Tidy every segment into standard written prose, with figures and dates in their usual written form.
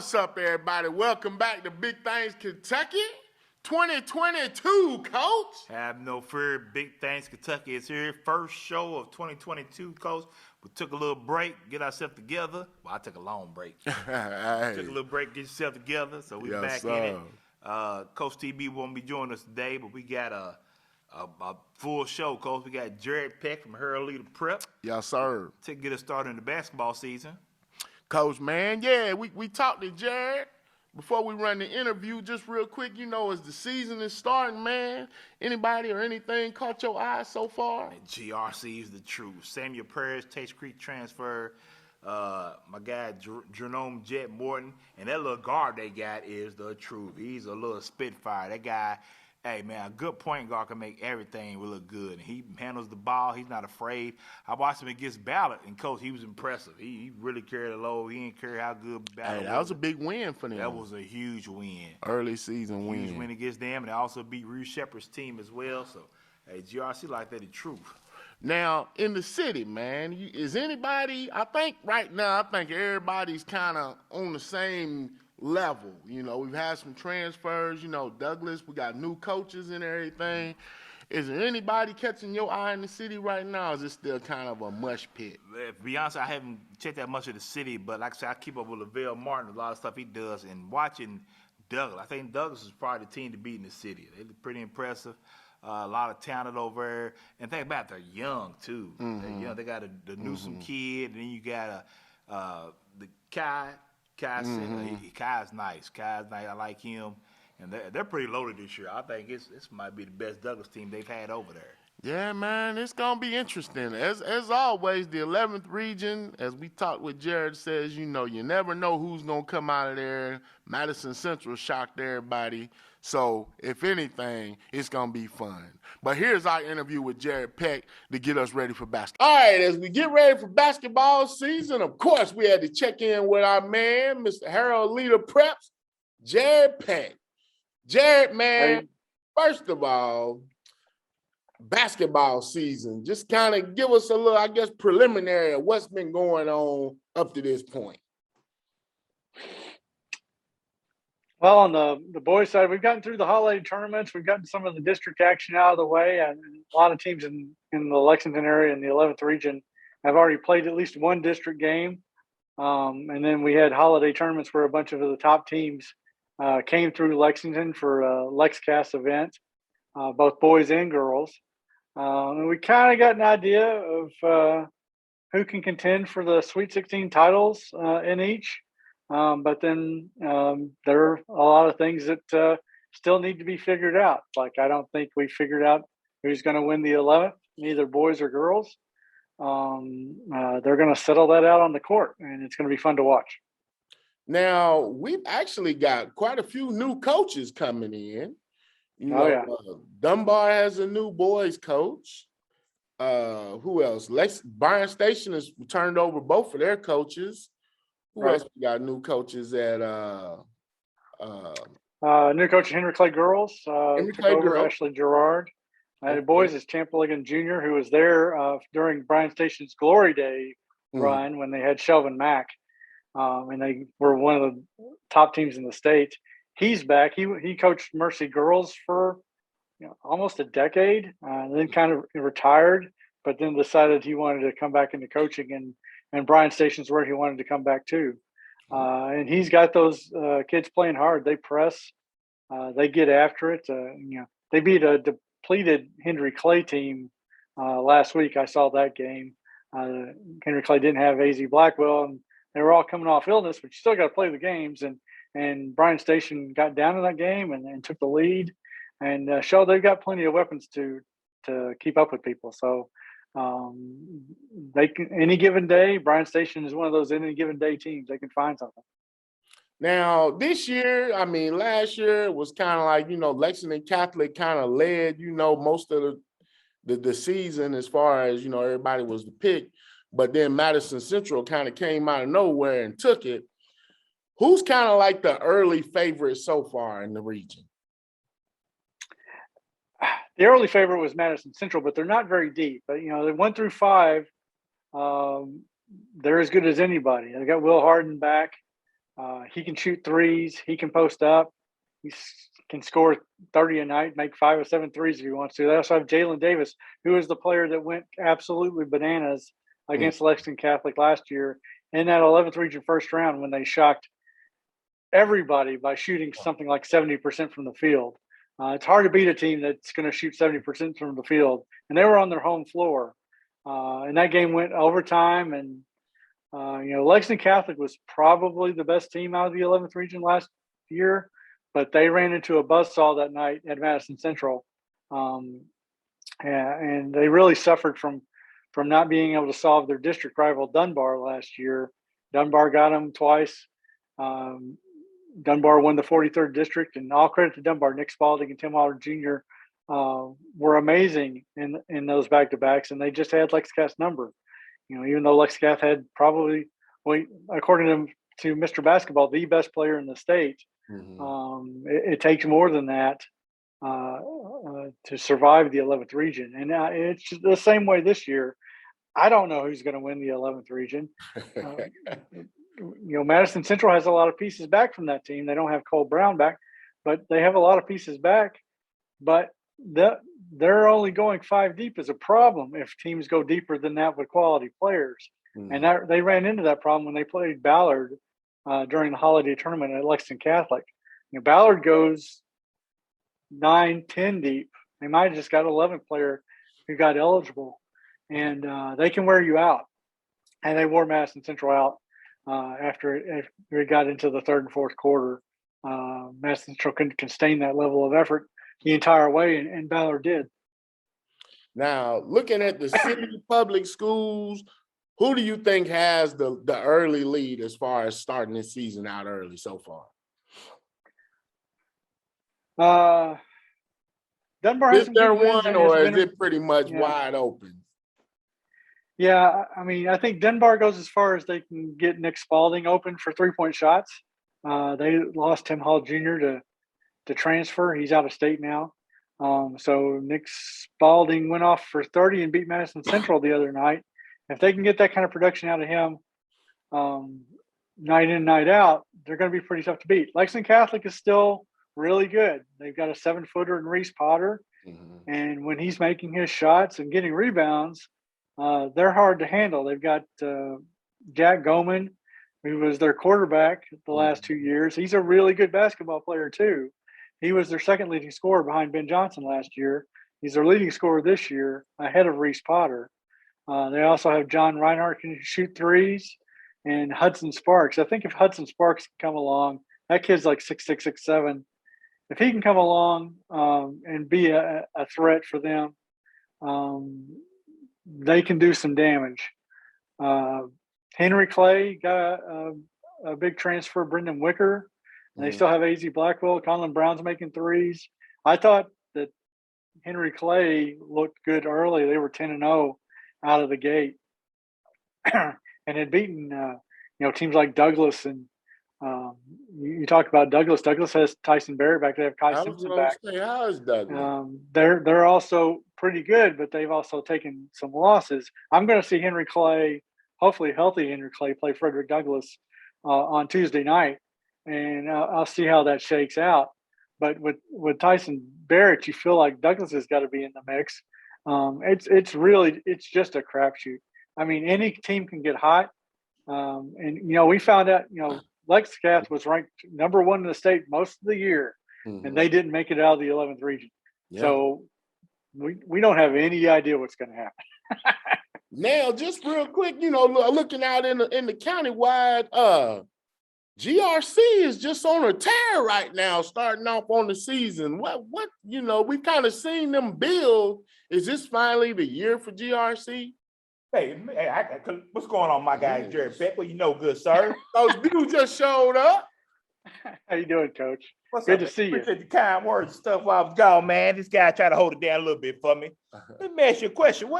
What's up, everybody? Welcome back to Big Things Kentucky 2022, Coach. Have no fear, Big Things Kentucky is here. First show of 2022, Coach. We took a little break, get ourselves together. Well, I took a long break. Hey. Took a little break, get yourself together. So we Yes, back sir. in it. Coach TB won't be joining us today, but we got a full show, Coach. We got Jared Peck from Herald Leader Prep Yes, sir. to get us started in the basketball season. Coach, man, yeah, we talked to Jared before we run the interview. Just real quick, as the season is starting, man, anybody or anything caught your eye so far? And GRC is the truth. Samuel Perez, Taste Creek transfer. My guy Jerome Jet Morton, and that little guard they got is the truth. He's a little spitfire. That guy, hey man, a good point guard can make everything look good. And he handles the ball. He's not afraid. I watched him against Ballard, and Coach, he was impressive. He really carried the load. He didn't care how good Ballard was. That was a big win for them. That was a huge win. Early season win. Huge win against them, and they also beat Reed Shepard's team as well. So, hey, GRC like that, the truth. Now, in the city, man, is anybody, I think right now, everybody's kind of on the same level. We've had some transfers, Douglas, we got new coaches and everything. Is there anybody catching your eye in the city right now, or is it still kind of a mush pit? To be honest, I haven't checked that much of the city, but like I said, I keep up with Lavelle Martin, a lot of stuff he does, and watching Douglas. I think Douglas is probably the team to beat in the city. They're pretty impressive. A lot of talent over there. And think about it, they're young, too. Mm-hmm. They're young. They got the Newsom kid, and then you got the Kai. Kai's nice. Kai's nice. I like him. And they're pretty loaded this year. I think this might be the best Douglas team they've had over there. Yeah, man, it's going to be interesting. As always, the 11th region, as we talked with Jared, says, you never know who's going to come out of there. Madison Central shocked everybody. So, if anything, it's going to be fun. But here's our interview with Jared Peck to get us ready for basketball. All right, as we get ready for basketball season, of course, we had to check in with our man, Mr. Herald Leader Preps, Jared Peck. Jared, man, First of all, basketball season. Just kind of give us a little, I guess, preliminary of what's been going on up to this point. Well, on the boys' side, we've gotten through the holiday tournaments. We've gotten some of the district action out of the way. And a lot of teams in the Lexington area in the 11th region have already played at least one district game. And then we had holiday tournaments where a bunch of the top teams came through Lexington for a LexCast event, both boys and girls. And we kind of got an idea of who can contend for the Sweet 16 titles in each. But then there are a lot of things that still need to be figured out. Like, I don't think we figured out who's going to win the 11th, neither boys or girls. They're going to settle that out on the court, and it's going to be fun to watch. Now, we've actually got quite a few new coaches coming in. Dunbar has a new boys coach. Who else? Bryan Station has turned over both of their coaches. Who else we got new coaches at new coach Henry Clay girls, took over Ashley Gerard. The boys is Champ Ligon Jr., who was there during Bryan Station's Glory Day run when they had Shelvin Mack. And they were one of the top teams in the state. He's back. He coached Mercy girls for almost a decade, and then kind of retired, but then decided he wanted to come back into coaching, and Bryan Station's where he wanted to come back too. And he's got those kids playing hard. They press, they get after it. They beat a depleted Henry Clay team last week. I saw that game. Henry Clay didn't have AZ Blackwell, and they were all coming off illness, but you still got to play the games. And Bryan Station got down in that game and took the lead, and showed they've got plenty of weapons to keep up with people. So they can, any given day, Bryan Station is one of those any given day teams. They can find something. Now, this year, last year was kind of like, Lexington Catholic kind of led, most of the season as far as, everybody was the pick. But then Madison Central kind of came out of nowhere and took it. Who's kind of like the early favorite so far in the region? The early favorite was Madison Central, but they're not very deep. But, they 1 through 5, they're as good as anybody. They got Will Harden back. He can shoot threes. He can post up. He can score 30 a night, make 5 or 7 threes if he wants to. They also have Jalen Davis, who is the player that went absolutely bananas against Lexington Catholic last year in that 11th region first round when they shocked everybody by shooting something like 70% from the field. It's hard to beat a team that's going to shoot 70% from the field. And they were on their home floor. And that game went overtime. And, Lexington Catholic was probably the best team out of the 11th region last year, but they ran into a buzzsaw that night at Madison Central. And they really suffered from not being able to solve their district rival Dunbar last year. Dunbar got them twice. Dunbar won the 43rd district, and all credit to Dunbar. Nick Spalding and Tim Wilder Jr. Were amazing in those back-to-backs, and they just had Lexcath's number. Even though Lexcath had probably, according to Mr. Basketball, the best player in the state, it takes more than that to survive the 11th region. And it's the same way this year. I don't know who's going to win the 11th region. Madison Central has a lot of pieces back from that team. They don't have Cole Brown back, but they have a lot of pieces back. But they're only going 5 deep is a problem if teams go deeper than that with quality players. And they ran into that problem when they played Ballard during the holiday tournament at Lexington Catholic. Ballard goes 9, 10 deep. They might have just got an 11th player who got eligible, and they can wear you out. And they wore Madison Central out after it got into the third and fourth quarter. Madison Central couldn't sustain that level of effort the entire way, and Ballard did. Now, looking at the city public schools, who do you think has the early lead as far as starting this season out early so far? Dunbar is there one, or is it pretty much wide open? Yeah, I think Dunbar goes as far as they can get Nick Spalding open for 3-point shots. They lost Tim Hall Jr. to transfer. He's out of state now. So Nick Spalding went off for 30 and beat Madison Central the other night. If they can get that kind of production out of him night in, night out, they're going to be pretty tough to beat. Lexington Catholic is still really good. They've got a 7-footer in Reese Potter. And when he's making his shots and getting rebounds, they're hard to handle. They've got Jack Goman, who was their quarterback the last 2 years. He's a really good basketball player too. He was their second leading scorer behind Ben Johnson last year. He's their leading scorer this year, ahead of Reese Potter. They also have John Reinhardt who can shoot threes, and Hudson Sparks. I think if Hudson Sparks can come along, that kid's like 6'6", 6'7". If he can come along and be a threat for them, they can do some damage. Henry Clay got a big transfer, Brendan Wicker. And they still have A.Z. Blackwell. Conlon Brown's making threes. I thought that Henry Clay looked good early. They were 10-0 out of the gate and had beaten, teams like Douglas. And you talk about Douglas. Douglas has Tyson Berry back. They have Kai Simpson back. How is Douglas? They're also pretty good, but they've also taken some losses. I'm going to see Henry Clay, hopefully healthy Henry Clay, play Frederick Douglass on Tuesday night. And I'll see how that shakes out. But with Tyson Barrett, you feel like Douglas has got to be in the mix. It's just a crapshoot. I mean, any team can get hot. And we found out, Lexcath was ranked number 1 in the state most of the year, and they didn't make it out of the 11th region. Yeah. So we don't have any idea what's going to happen. Now, just real quick, looking out in the countywide, GRC is just on a tear right now, starting off on the season. What we kind of seen them build. Is this finally the year for GRC? Hey, what's going on, my guy, Jared Peck? Well, good, sir. Those dudes just showed up. How you doing, Coach? What's good up, to see you. Appreciate the kind words and stuff while I was gone, man. This guy tried to hold it down a little bit for me. Let me ask you a question.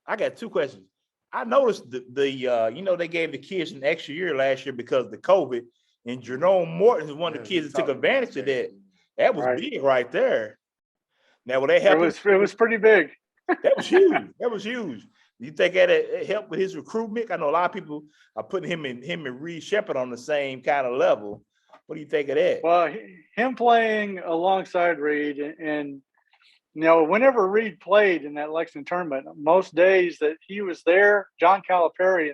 I got 2 questions. I noticed they gave the kids an extra year last year because of the COVID, and Jerome Morton is one of the kids that took advantage of that. That was big right there. Now, will they help? It was pretty big. That was huge. That was huge. Do you think that helped with his recruitment? I know a lot of people are putting him and Reed Shepherd on the same kind of level. What do you think of that? Well, him playing alongside Reed, and whenever Reed played in that Lexington tournament, most days that he was there, John Calipari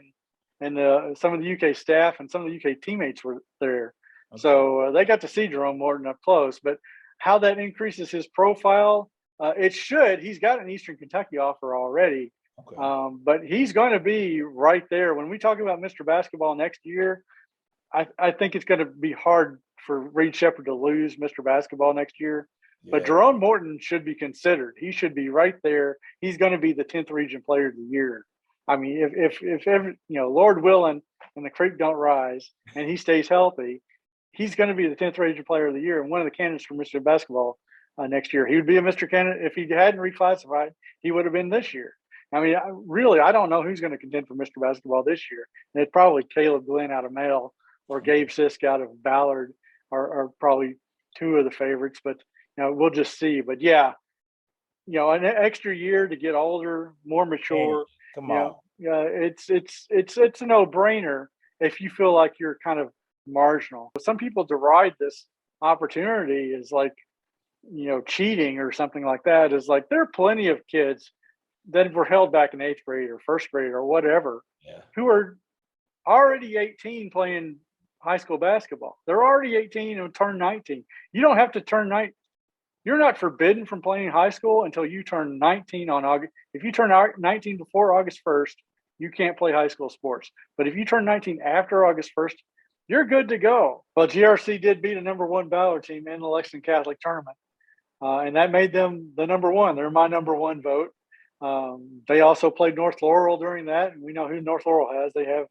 and some of the UK staff and some of the UK teammates were there. Okay. So they got to see Jerome Morton up close. But how that increases his profile, it should. He's got an Eastern Kentucky offer already. Okay. But he's going to be right there. When we talk about Mr. Basketball next year, I think it's going to be hard for Reed Shepherd to lose Mr. Basketball next year. Yeah. But Jerome Morton should be considered. He should be right there. He's going to be the 10th region player of the year. I mean, if ever, Lord willing and the creek don't rise and he stays healthy, he's going to be the 10th region player of the year and one of the candidates for Mr. Basketball next year. He would be a Mr. candidate. If he hadn't reclassified, he would have been this year. I mean, I don't know who's going to contend for Mr. Basketball this year. And it's probably Caleb Glenn out of Male or Gabe Sisk out of Ballard are probably two of the favorites, but we'll just see. But yeah, an extra year to get older, more mature. Come on. It's a no-brainer if you feel like you're kind of marginal. Some people deride this opportunity as like, cheating or something like that. Is like there are plenty of kids that were held back in 8th grade or 1st grade or whatever, who are already 18 playing high school basketball. They're already 18 and turn 19. You don't have to turn 19. You're not forbidden from playing high school until you turn 19 on August. If you turn 19 before August 1st, you can't play high school sports. But if you turn 19 after August 1st, you're good to go. Well, GRC did beat a number 1 Ballard team in the Lexington Catholic tournament. And that made them the number 1. They're my number 1 vote. They also played North Laurel during that, and we know who North Laurel has. They have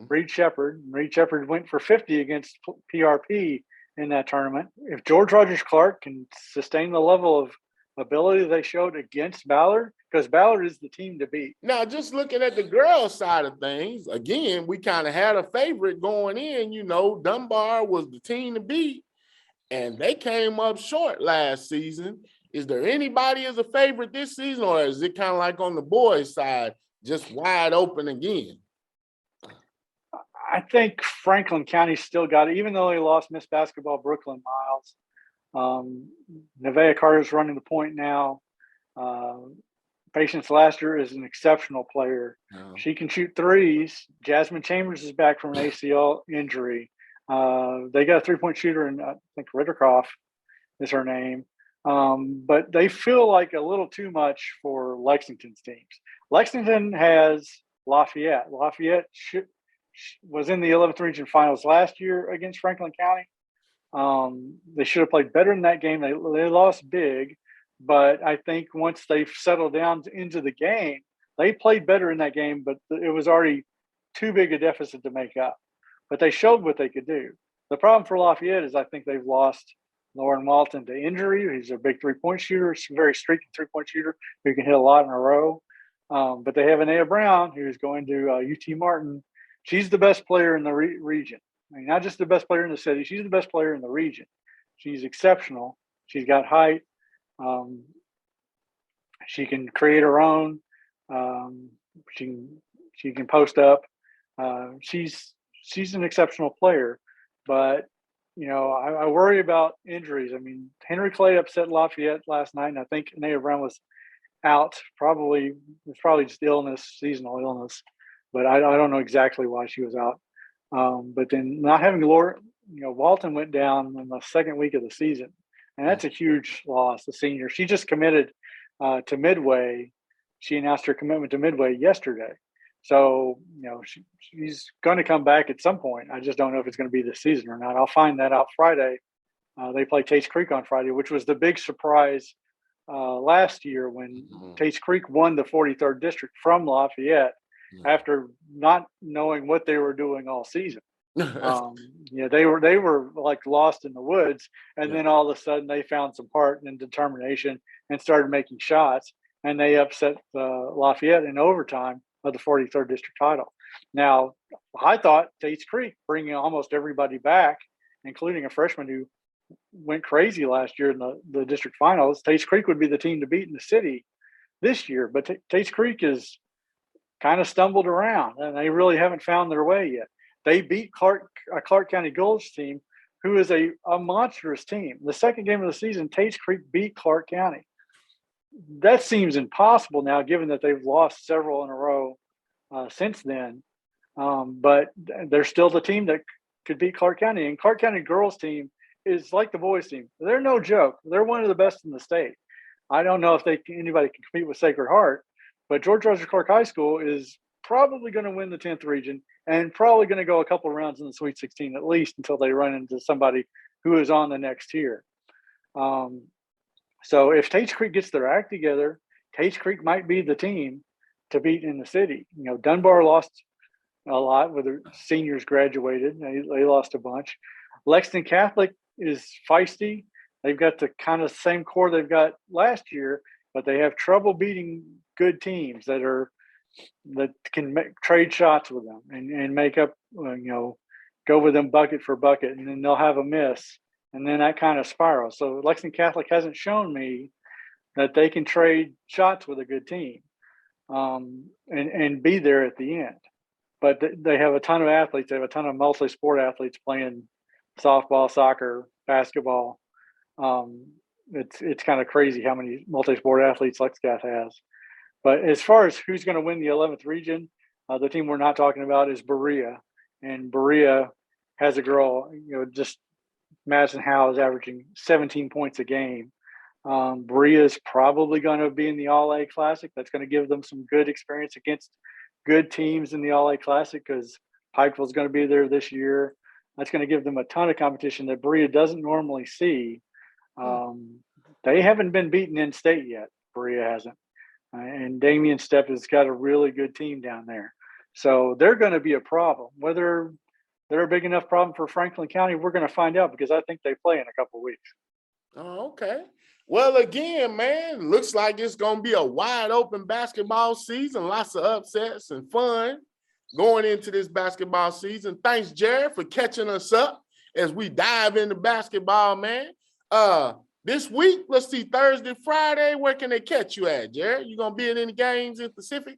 Reed Shepherd. Reed Shepherd went for 50 against PRP in that tournament. If George Rogers Clark can sustain the level of ability they showed against Ballard, because Ballard is the team to beat. Now, just looking at the girls' side of things, again, we kind of had a favorite going in. Dunbar was the team to beat, and they came up short last season. Is there anybody as a favorite this season, or is it kind of like on the boys' side, just wide open again? I think Franklin County still got it, even though they lost Miss Basketball Brooklyn Miles. Nevaeh Carter's running the point now. Patience Laster is an exceptional player. Oh. She can shoot threes. Jasmine Chambers is back from an ACL injury. They got a three-point shooter, and I think Ritterkoff is her name. But they feel like a little too much for Lexington's teams. Lexington has Lafayette. Lafayette was in the 11th region finals last year against Franklin County. They should have played better in that game. They lost big, but I think once they've settled down into the game, they played better in that game, but it was already too big a deficit to make up. But they showed what they could do. The problem for Lafayette is I think they've lost Lauren Walton to injury. He's a big three-point shooter. He's a very streaky three-point shooter who can hit a lot in a row. But they have Anea Brown, who's going to UT Martin. She's the best player in the region. I mean, not just the best player in the city. She's the best player in the region. She's exceptional. She's got height. She can create her own. She can post up. She's an exceptional player. But I worry about injuries. I mean, Henry Clay upset Lafayette last night, and I think Anea Brown was out. It's probably just illness, seasonal illness, but I don't know exactly why she was out. But then not having Walton went down in the second week of the season, and that's a huge loss. The senior, she just committed to Midway. She announced her commitment to Midway yesterday. So, she's going to come back at some point. I just don't know if it's going to be this season or not. I'll find that out Friday. They play Tates Creek on Friday, which was the big surprise last year when Tates Creek won the 43rd district from Lafayette after not knowing what they were doing all season. They were like lost in the woods, and then all of a sudden they found some heart and determination and started making shots, and they upset Lafayette in overtime of the 43rd district title. Now, I thought Tates Creek, bringing almost everybody back, including a freshman who went crazy last year in the district finals, Tates Creek would be the team to beat in the city this year. But Tates Creek is kind of stumbled around, and they really haven't found their way yet. They beat a Clark County Girls team, who is a monstrous team. The second game of the season, Tates Creek beat Clark County. That seems impossible now, given that they've lost several in a row since then. But they're still the team that could beat Clark County. And Clark County girls team is like the boys team. They're no joke. They're one of the best in the state. I don't know if anybody can compete with Sacred Heart, but George Rogers Clark High School is probably going to win the 10th region and probably going to go a couple rounds in the Sweet 16 at least until they run into somebody who is on the next tier. So if Tates Creek gets their act together, Tates Creek might be the team to beat in the city. Dunbar lost a lot with their seniors graduated. They lost a bunch. Lexington Catholic is feisty. They've got the kind of same core they've got last year, but they have trouble beating good teams that can trade shots with them and make up, go with them bucket for bucket, and then they'll have a miss, and then that kind of spirals. So Lexington Catholic hasn't shown me that they can trade shots with a good team and be there at the end. But they have a ton of athletes. They have a ton of multi-sport athletes playing softball, soccer, basketball. It's kind of crazy how many multi-sport athletes Lexcath has. But as far as who's going to win the 11th region, the team we're not talking about is Berea. And Berea has a girl, just Madison Howe is averaging 17 points a game. Berea is probably going to be in the All-A Classic. That's going to give them some good experience against good teams in the All-A Classic because Pikeville's going to be there this year. That's going to give them a ton of competition that Berea doesn't normally see. They haven't been beaten in state yet. Berea hasn't. And Damian Stepp has got a really good team down there. So they're going to be a problem. Whether they're a big enough problem for Franklin County, we're going to find out because I think they play in a couple of weeks. Oh, okay. Well, again, man, looks like it's going to be a wide open basketball season. Lots of upsets and fun going into this basketball season. Thanks, Jared, for catching us up as we dive into basketball, man. This week, let's see, Thursday, Friday, where can they catch you at, Jared? You going to be in any games in Pacific?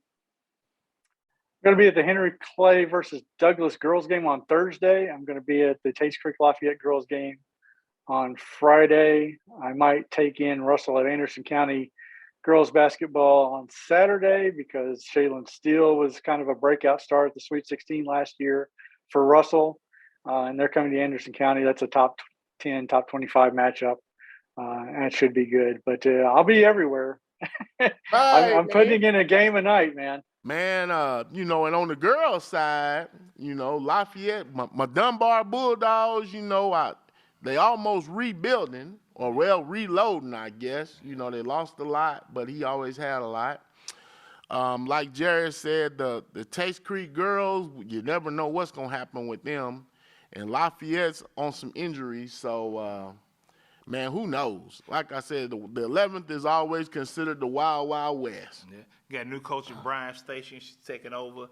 I'm going to be at the Henry Clay versus Douglas girls game on Thursday. I'm going to be at the Tates Creek Lafayette girls game on Friday. I might take in Russell at Anderson County girls basketball on Saturday because Shaylin Steele was kind of a breakout star at the Sweet 16 last year for Russell. And they're coming to Anderson County. That's a top 10, top 25 matchup. And it should be good. But I'll be everywhere. I'm putting in a game a night, man. Man, and on the girls' side, Lafayette, my Dunbar Bulldogs, they almost rebuilding or reloading, I guess. They lost a lot, but he always had a lot. Like Jared said, the Tates Creek girls, you never know what's going to happen with them. And Lafayette's on some injuries, so, man, who knows? Like I said, the 11th is always considered the Wild Wild West. Yeah. You got a new coach at Bryan Station. She's taking over.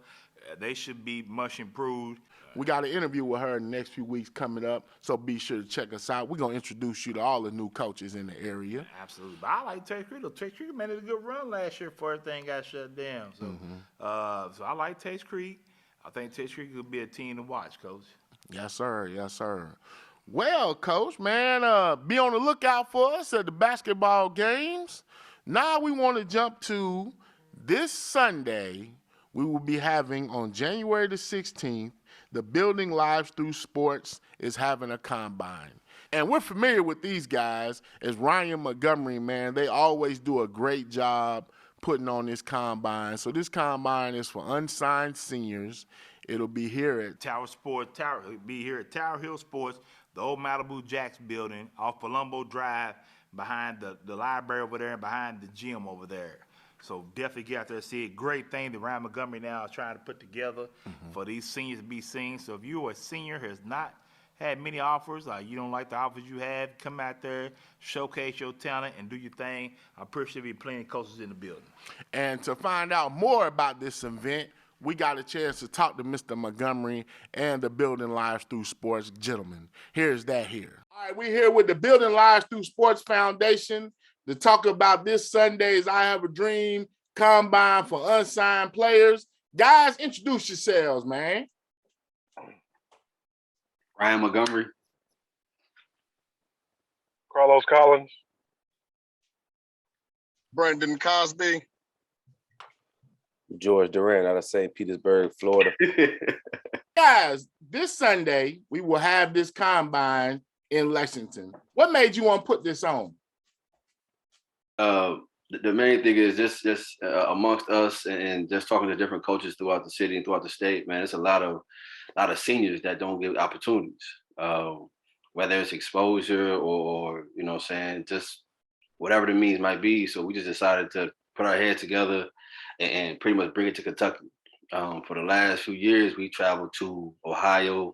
They should be much improved. We got an interview with her in the next few weeks coming up, so be sure to check us out. We're going to introduce you to all the new coaches in the area. Absolutely. But I like Tates Creek. Tates Creek made a good run last year before everything got shut down. So, so I like Tates Creek. I think Tates Creek could be a team to watch, Coach. Yes, sir. Yes, sir. Well, Coach, man, be on the lookout for us at the basketball games. Now we want to jump to this Sunday. We will be having on January the 16th, the Building Lives Through Sports is having a combine. And we're familiar with these guys as Ryan Montgomery, man. They always do a great job putting on this combine. So this combine is for unsigned seniors. It'll be here at Tower Hill Sports, the old Malibu Jacks building off Palumbo Drive behind the library over there and behind the gym over there. So definitely get out there and see it. Great thing that Ryan Montgomery now is trying to put together for these seniors to be seen. So if you're a senior who has not had many offers, you don't like the offers you have, come out there, showcase your talent, and do your thing. I'm pretty sure there'll be plenty of coaches in the building. And to find out more about this event, we got a chance to talk to Mr. Montgomery and the Building Lives Through Sports gentlemen. Here's that here. All right, we're here with the Building Lives Through Sports Foundation to talk about this Sunday's I Have a Dream Combine for unsigned players. Guys, introduce yourselves, man. Ryan Montgomery. Carlos Collins. Brandon Cosby. George Durant out of St. Petersburg, Florida. Guys, this Sunday, we will have this combine in Lexington. What made you want to put this on? The main thing is just amongst us and just talking to different coaches throughout the city and throughout the state, man, it's a lot of seniors that don't get opportunities, whether it's exposure or you know what I'm saying, just whatever the means might be. So we just decided to put our heads together and pretty much bring it to Kentucky. For the last few years, we traveled to Ohio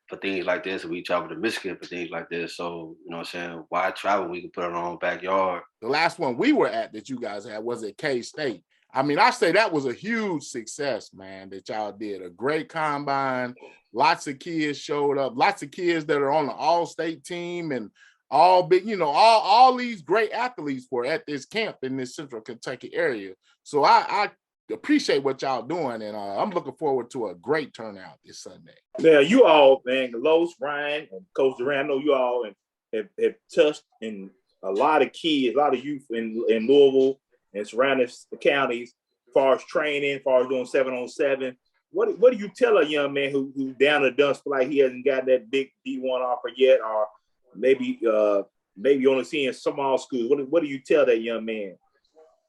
for things like this, and we traveled to Michigan for things like this. So, you know what I'm saying, why travel? We can put it in our own backyard. The last one we were at that you guys had was at K-State. I mean, I say that was a huge success, man, that y'all did. A great combine. Lots of kids showed up. Lots of kids that are on the all-state team and all big, you know, all these great athletes were at this camp in this central Kentucky area. So I appreciate what y'all doing, and I'm looking forward to a great turnout this Sunday. Now, you all, man, Los, Ryan, and Coach Durant, I know you all have touched in a lot of kids, a lot of youth in Louisville and surrounding counties, as far as training, as far as doing 7-on-7. What do you tell a young man who's down the dumps, like he hasn't got that big D1 offer yet, or maybe only seeing small schools? What do you tell that young man?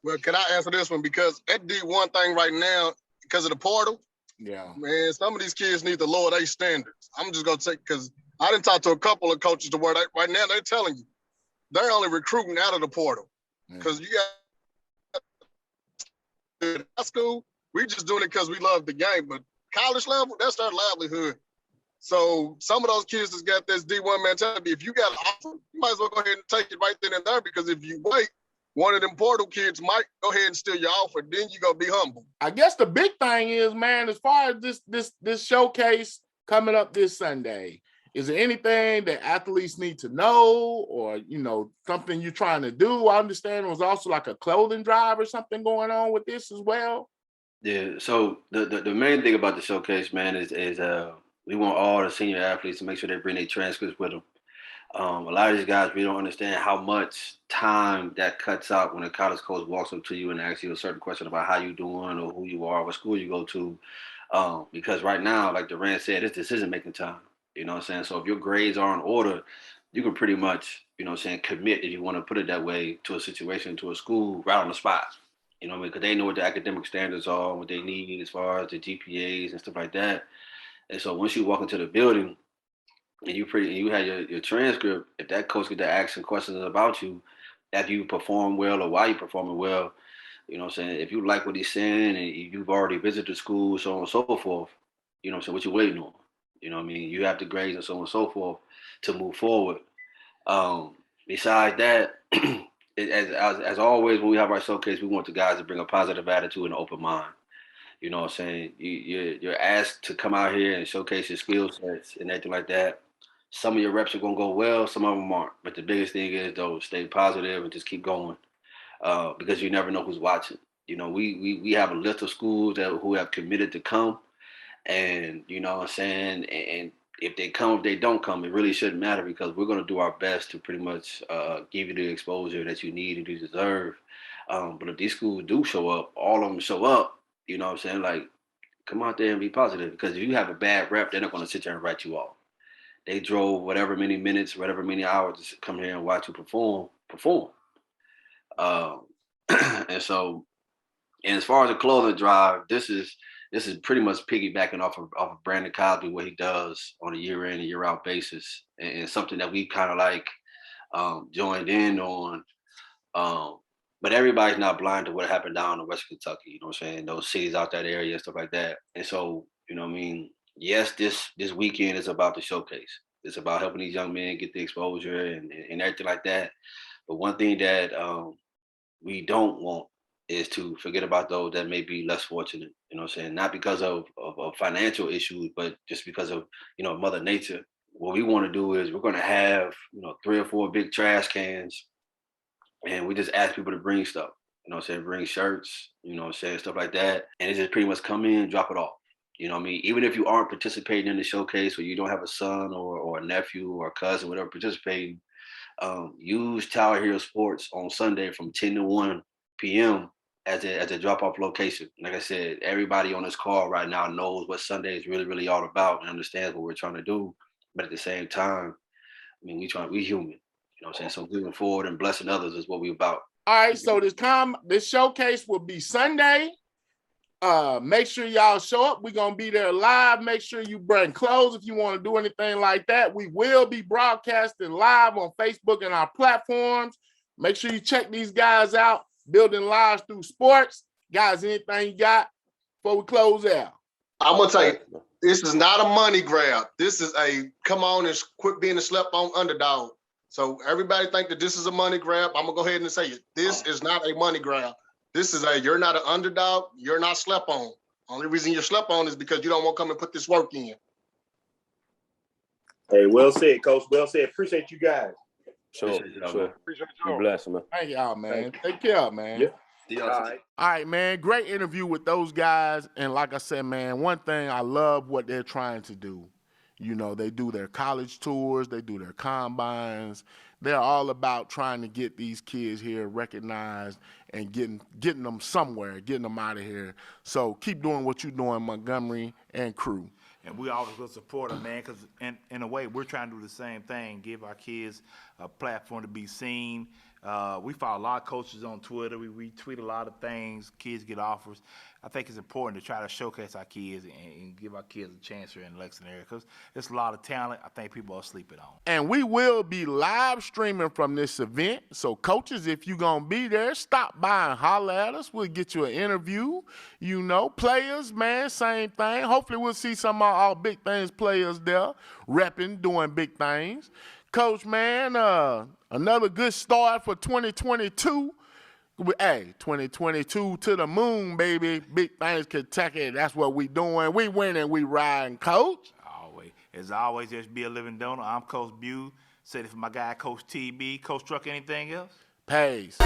Well, can I answer this one? Because that D1 thing right now, because of the portal, yeah, man, some of these kids need to lower their standards. I'm just going to take, because I didn't talk to a couple of coaches to where right now they're telling you they're only recruiting out of the portal. Because you got high school, we just doing it because we love the game. But college level, that's their livelihood. So some of those kids that's got this D1 mentality, if you got an offer, you might as well go ahead and take it right then and there, because if you wait, one of them portal kids might go ahead and steal your offer. Then you're going to be humble. I guess the big thing is, man, as far as this showcase coming up this Sunday, is there anything that athletes need to know, or, you know, something you're trying to do? I understand it was also like a clothing drive or something going on with this as well. Yeah, so the main thing about the showcase, man, is we want all the senior athletes to make sure they bring their transcripts with them. A lot of these guys, we don't understand how much time that cuts out when a college coach walks up to you and asks you a certain question about how you doing or who you are, what school you go to. Because right now, like Durant said, it's decision-making time. You know what I'm saying? So if your grades are in order, you can pretty much, you know what I'm saying, commit, if you want to put it that way, to a situation, to a school right on the spot. You know what I mean? Because they know what the academic standards are, what they need as far as the GPAs and stuff like that. And so once you walk into the building, and you had your transcript, if that coach get to asking questions about you after you perform well or why you performing well, you know what I'm saying, if you like what he's saying and you've already visited the school, so on and so forth, you know what I'm saying, what you waiting on? You know what I mean? You have the grades and so on and so forth to move forward. Besides that, as always, when we have our showcase, we want the guys to bring a positive attitude and an open mind. You know what I'm saying? You're asked to come out here and showcase your skill sets and everything like that. Some of your reps are going to go well, some of them aren't. But the biggest thing is, though, stay positive and just keep going, because you never know who's watching. You know, we have a list of schools who have committed to come, and you know what I'm saying, and if they come, if they don't come, it really shouldn't matter, because we're going to do our best to pretty much give you the exposure that you need and you deserve. But if these schools do show up, all of them show up, you know what I'm saying, like, come out there and be positive, because if you have a bad rep, they're not going to sit there and write you off. They drove whatever many minutes, whatever many hours to come here and watch you perform. And so, and as far as the clothing drive, this is pretty much piggybacking off of Brandon Cosby, what he does on a year in and year out basis, and something that we kind of like joined in on. But everybody's not blind to what happened down in West Kentucky, you know what I'm saying? Those cities out that area and stuff like that. And so, you know what I mean? Yes, this weekend is about the showcase. It's about helping these young men get the exposure and everything like that. But one thing that we don't want is to forget about those that may be less fortunate, you know what I'm saying? Not because of financial issues, but just because of, you know, Mother Nature. What we want to do is we're going to have, you know, 3 or 4 big trash cans, and we just ask people to bring stuff. You know what I'm saying? Bring shirts, you know what I'm saying? Stuff like that. And it just pretty much come in, drop it off. You know what I mean? Even if you aren't participating in the showcase or you don't have a son or a nephew or a cousin, whatever, participating, use Tower Hill Sports on Sunday from 10 to 1 p.m. as a drop-off location. Like I said, everybody on this call right now knows what Sunday is really, really all about and understands what we're trying to do. But at the same time, I mean, we human. You know what I'm saying? So moving forward and blessing others is what we about. All right, so this showcase will be Sunday. Make sure y'all show up. We're gonna be there live. Make sure you bring clothes if you want to do anything like that. We will be broadcasting live on Facebook and our platforms. Make sure you check these guys out. Building lives through sports. Guys, anything you got before we close out? I'm gonna tell you, this is not a money grab. This is a come on and quit being a slept on underdog. So everybody think that this is a money grab. I'm gonna go ahead and say it. This is not a money grab. This is you're not an underdog. You're not slept on. Only reason you're slept on is because you don't want to come and put this work in. Hey, well said, Coach. Well said. Appreciate you guys. Sure. Appreciate Be you. blessed, man. Thank y'all, man. Take care, man. Yeah. All right. All right, man. Great interview with those guys. And like I said, man, one thing, I love what they're trying to do. You know, they do their college tours, they do their combines. They're all about trying to get these kids here recognized and getting them somewhere, getting them out of here. So keep doing what you're doing, Montgomery and crew. And we always will support them, man, because in a way, we're trying to do the same thing, give our kids a platform to be seen. We follow a lot of coaches on Twitter. We retweet a lot of things. Kids get offers. I think it's important to try to showcase our kids and give our kids a chance here in the Lexington area because there's a lot of talent I think people are sleeping on. And we will be live streaming from this event. So, coaches, if you're going to be there, stop by and holler at us. We'll get you an interview. You know, players, man, same thing. Hopefully we'll see some of our big things players there repping, doing big things. Coach, man, another good start for 2022. Hey, 2022 to the moon, baby. Big things, Kentucky. That's what we doing. We winning, we riding, Coach. Always. As always, there's Be a Living Donor. I'm Coach Bew. Said it for my guy, Coach TB. Coach Truck, anything else? Peace.